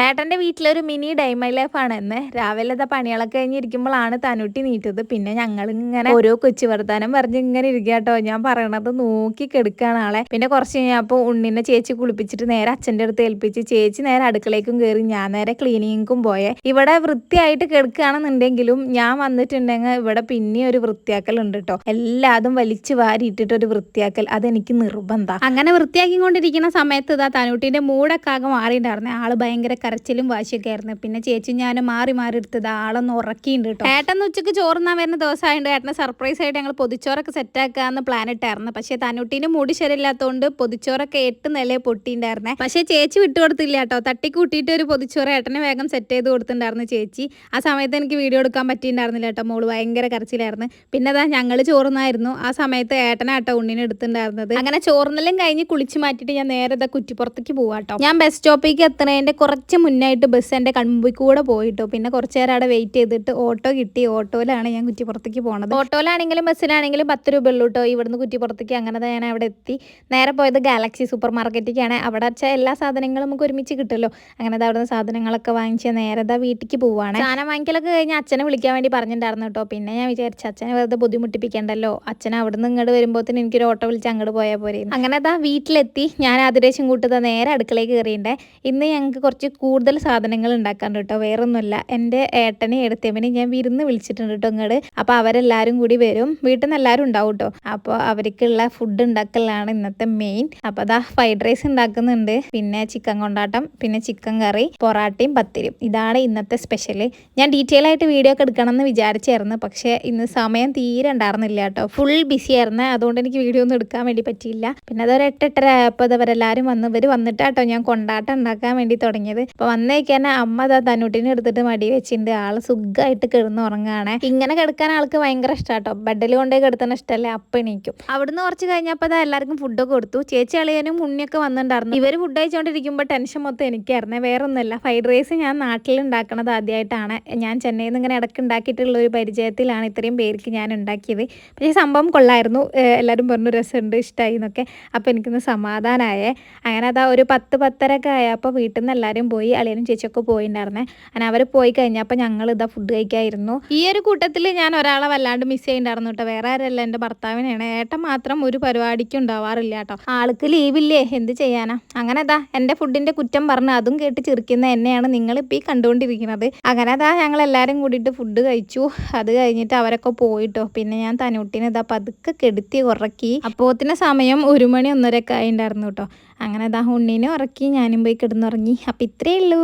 ഏട്ടൻ്റെ വീട്ടിലൊരു മിനി ഡൈമൈ ലൈഫാണ് എന്ന്. രാവിലെ പണികളൊക്കെ കഴിഞ്ഞിരിക്കുമ്പോഴാണ് തനുട്ടി നീറ്റത്. പിന്നെ ഞങ്ങളിങ്ങനെ ഓരോ കൊച്ചു വർത്താനം പറഞ്ഞ് ഇങ്ങനെ ഇരിക്കുക കേട്ടോ. ഞാൻ പറയണത് നോക്കി കെടുക്കുകയാണ് ആളെ. പിന്നെ കുറച്ച് കഴിഞ്ഞപ്പോൾ ഉണ്ണിനെ ചേച്ചി കുളിപ്പിച്ചിട്ട് നേരെ അച്ഛൻ്റെ അടുത്ത് ഏൽപ്പിച്ച് ചേച്ചി നേരെ അടുക്കളേക്കും കയറി, ഞാൻ നേരെ ക്ലീനിങ്ങിനും പോയെ. ഇവിടെ വൃത്തിയായിട്ട് കിടക്കുകയാണെന്നുണ്ടെങ്കിലും ഞാൻ വന്നിട്ടുണ്ടെങ്കിൽ ഇവിടെ പിന്നെ ഒരു വൃത്തിയാക്കലുണ്ട് കേട്ടോ. എല്ലാതും വലിച്ചു വാരിയിട്ടിട്ട് ഒരു വൃത്തിയാക്കൽ, അതെനിക്ക് നിർബന്ധം. അങ്ങനെ വൃത്തിയാക്കിക്കൊണ്ടിരിക്കുന്ന സമയത്ത് ഇതാ തനുട്ടീൻ്റെ മൂടൊക്കെ ആകെ മാറിയിട്ടുണ്ടായിരുന്നേ. ആള് ഭയങ്കര കരച്ചിലും വാശിയൊക്കെ ആയിരുന്നു. പിന്നെ ചേച്ചി ഞാൻ മാറി എടുത്തത് ആളൊന്ന് ഉറക്കിയിട്ടുണ്ട് കേട്ടോ. ഏട്ടൻ ഉച്ചക്ക് ചോറുന്നാൻ വരുന്ന ദിവസമായിട്ട് ഏട്ടന് സർപ്രൈസ് ആയിട്ട് ഞങ്ങൾ പൊതിച്ചോറൊക്കെ സെറ്റാക്കാന്ന് പ്ലാൻ ഇട്ടായിരുന്നു. പക്ഷേ തനുട്ടീൻ്റെ മൂടി ശരിയില്ലാത്തതുകൊണ്ട് പൊതിച്ചോറൊക്കെ 8 നിലയെ പൊട്ടിയിട്ടുണ്ടായിരുന്നേ. പക്ഷേ ചേച്ചി വിട്ടുകൊടുത്തില്ല കേട്ടോ. തട്ടിക്കൂട്ടിയിട്ട് ഒരു പൊതിച്ചോറ് ഏട്ടനെ വേഗം സെറ്റ് ചെയ്ത് കൊടുത്തിട്ടുണ്ടായിരുന്നു ചേച്ചി. ആ സമയത്ത് എനിക്ക് വീഡിയോ എടുക്കാൻ പറ്റിയിട്ടുണ്ടായിരുന്നില്ല കേട്ടോ. മോള് ഭയങ്കര കരച്ചിലായിരുന്നു. പിന്നെ അതാ ഞങ്ങൾ ചോറുന്നായിരുന്നു. ആ സമയത്ത് ഏട്ടനാട്ടോ ഉണ്ണിനെ എടുത്തിട്ടുണ്ടായിരുന്നത്. അങ്ങനെ ചോറുന്നെല്ലാം കഴിഞ്ഞ് കുളിച്ച് മാറ്റിയിട്ട് ഞാൻ നേരെ കുറ്റിപ്പുറത്തേക്ക് പോവാട്ടോ. ഞാൻ ബസ് സ്റ്റോപ്പിലേക്ക് എത്തുന്നതിൻ്റെ കുറച്ച് മുന്നായിട്ട് ബസ് എൻ്റെ കൺമുമ്പിൽ കൂടെ പോയിട്ടോ. പിന്നെ കുറച്ച് നേരം അവിടെ വെയിറ്റ് ചെയ്തിട്ട് ഓട്ടോ കിട്ടി. ഓട്ടോയിലാണ് ഞാൻ കുറ്റിപ്പുറത്തേക്ക് പോണത്. ഓട്ടോയിലാണെങ്കിലും ബസ്സിലാണെങ്കിലും 10 രൂപ ഉള്ളൂ കേട്ടോ ഇവിടുന്ന് കുറ്റിപ്പുറത്തേക്ക്. അങ്ങനെ ഞാൻ അവിടെ എത്തി. നേരെ പോയത് ഗാലക്സി സൂപ്പർ മാർക്കറ്റിലേക്കാണ്. അവിടെ വെച്ചാൽ എല്ലാ സാധനങ്ങളും നമുക്ക് ഒരുമിച്ച് കിട്ടുമല്ലോ. അങ്ങനെ അവിടുന്ന് സാധനങ്ങളൊക്കെ വാങ്ങിച്ച് നേരെ വീട്ടിലേക്ക് പോവാണ്. സാധനം വാങ്ങിക്കലൊക്കെ കഴിഞ്ഞ് അച്ഛനെ വിളിക്കാൻ വേണ്ടി പറഞ്ഞിട്ടുണ്ടായിരുന്നു കേട്ടോ. പിന്നെ ഞാൻ വിചാരിച്ചു അച്ഛനെ വെറുതെ ബുദ്ധിമുട്ടിപ്പിക്കണ്ടല്ലോ, അച്ഛൻ അവിടുന്ന് ഇങ്ങോട്ട് വരുമ്പോഴത്തേന് എനിക്കൊരു ഓട്ടോ വിളിച്ച് അങ്ങോട്ട് പോയാൽ പോരെ. അങ്ങനെ വീട്ടിലെത്തി. ഞാൻ അതിരേശം കൂട്ടത് നേരെ അടുക്കളയിൽ കയറിയിട്ടേ. ഇന്ന് ഞങ്ങൾക്ക് കുറച്ച് കൂടുതൽ സാധനങ്ങൾ ഉണ്ടാക്കാറുണ്ട് കേട്ടോ. വേറൊന്നുമില്ല, എൻ്റെ ഏട്ടനെ എടുത്തവനെ ഞാൻ വിരുന്ന് വിളിച്ചിട്ടുണ്ട് കേട്ടോ ഇങ്ങോട്ട്. അപ്പോൾ അവരെല്ലാവരും കൂടി വരും. വീട്ടിൽ നിന്ന് എല്ലാവരും ഉണ്ടാവും കേട്ടോ. അപ്പോൾ അവർക്കുള്ള ഫുഡ് ഉണ്ടാക്കലാണ് ഇന്നത്തെ മെയിൻ. അപ്പോൾ ഫ്രൈഡ് റൈസ് ഉണ്ടാക്കുന്നുണ്ട്, പിന്നെ ചിക്കൻ കൊണ്ടാട്ടം, പിന്നെ ചിക്കൻ കറി, പൊറാട്ടയും പത്തിരിയും. ഇതാണ് ഇന്നത്തെ സ്പെഷ്യൽ. ഞാൻ ഡീറ്റെയിൽ ആയിട്ട് വീഡിയോ ഒക്കെ എടുക്കണം എന്ന് വിചാരിച്ചായിരുന്നു. പക്ഷേ ഇന്ന് സമയം തീരെ ഉണ്ടായിരുന്നില്ല കേട്ടോ. ഫുൾ ബിസി ആയിരുന്നു. അതുകൊണ്ട് എനിക്ക് വീഡിയോ ഒന്നും എടുക്കാൻ വേണ്ടി പറ്റിയില്ല. പിന്നെ അതൊരു 8-8:30 ആയപ്പോൾ അവരെല്ലാവരും വന്നിട്ടാട്ടോ ഞാൻ കൊണ്ടാട്ടം ഉണ്ടാക്കാൻ വേണ്ടി തുടങ്ങിയത്. അപ്പോൾ വന്നേക്കാൻ അമ്മ തന്നൂട്ടിനെ എടുത്തിട്ട് മടി വെച്ചിട്ടുണ്ട്. ആള് സുഖമായിട്ട് കിടന്ന് ഉറങ്ങുകയാണ്. ഇങ്ങനെ കിടക്കാൻ ആൾക്ക് ഭയങ്കര ഇഷ്ടമാട്ടോ. ബെഡിൽ കൊണ്ടേ കിടത്താൻ ഇഷ്ടമല്ലേ. അപ്പം എണീക്കും. അവിടുന്ന് കുറച്ച് കഴിഞ്ഞപ്പോൾ എല്ലാവർക്കും ഫുഡൊക്കെ കൊടുത്തു. ചേച്ചി അളിയനും ഉണ്ണിയൊക്കെ വന്നിട്ടുണ്ടായിരുന്നു. ഇവർ ഫുഡ് കഴിച്ചുകൊണ്ടിരിക്കുമ്പോൾ ടെൻഷൻ മൊത്തം എനിക്കായിരുന്നേ. വേറൊന്നുമല്ല, ഫ്രൈഡ് റൈസ് ഞാൻ നാട്ടിൽ ഉണ്ടാക്കണത് ആദ്യമായിട്ടാണ്. ഞാൻ ചെന്നൈയിൽ നിന്ന് ഇങ്ങനെ ഇടയ്ക്ക് ഉണ്ടാക്കിയിട്ടുള്ള ഒരു പരിചയത്തിലാണ് ഇത്രയും പേർക്ക് ഞാൻ ഉണ്ടാക്കിയത്. പക്ഷേ സംഭവം കൊള്ളായിരുന്നു. എല്ലാവരും പറഞ്ഞു രസമുണ്ട്, ഇഷ്ടമായി എന്നൊക്കെ. അപ്പോൾ എനിക്കൊന്ന് സമാധാനമായേ. അങ്ങനെ ഒരു 10-10:30 ഒക്കെ ആയപ്പോൾ വീട്ടിൽ നിന്ന് എല്ലാവരും പോയി. അളിയനും ചേച്ചിയൊക്കെ പോയിട്ടുണ്ടായിരുന്നേ. അങ്ങനെ അവർ പോയി കഴിഞ്ഞപ്പോൾ ഞങ്ങൾ ഫുഡ് കഴിക്കായിരുന്നു. ഈ ഒരു കൂട്ടത്തിൽ ഞാൻ ഒരാളെ വല്ലാണ്ട് മിസ് ചെയ്യുന്നുണ്ടായിരുന്നു കേട്ടോ. വേറെ ആരല്ല, എൻ്റെ ഭർത്താവിനെയാണ്. ഏട്ടൻ മാത്രം ഒരു പരിപാടിക്കും ഉണ്ടാവാറില്ല കേട്ടോ. ആൾക്ക് ലീവില്ലേ, എന്ത് ചെയ്യാനാ. അങ്ങനെ എൻ്റെ ഫുഡിൻ്റെ കുറ്റം പറഞ്ഞ് അതും കേട്ട് ചിരിക്കുന്ന എന്നെയാണ് നിങ്ങളിപ്പോൾ ഈ കണ്ടുകൊണ്ടിരിക്കുന്നത്. അങ്ങനെ ഞങ്ങൾ എല്ലാവരും കൂടിയിട്ട് ഫുഡ് കഴിച്ചു. അത് കഴിഞ്ഞിട്ട് അവരൊക്കെ പോയിട്ടോ. പിന്നെ ഞാൻ തനുട്ടിനെ പതുക്കെ കെടുത്തി ഉറക്കി. അപ്പോത്തിന് സമയം 1 മണി 1:30 ഒക്കെ ആയിട്ടുണ്ടായിരുന്നു കേട്ടോ. അങ്ങനെ ഉണ്ണീനെ ഉറക്കി ഞാനും പോയി കിടന്നുറങ്ങി. അപ്പം ഇത്രയേ ഉള്ളൂ.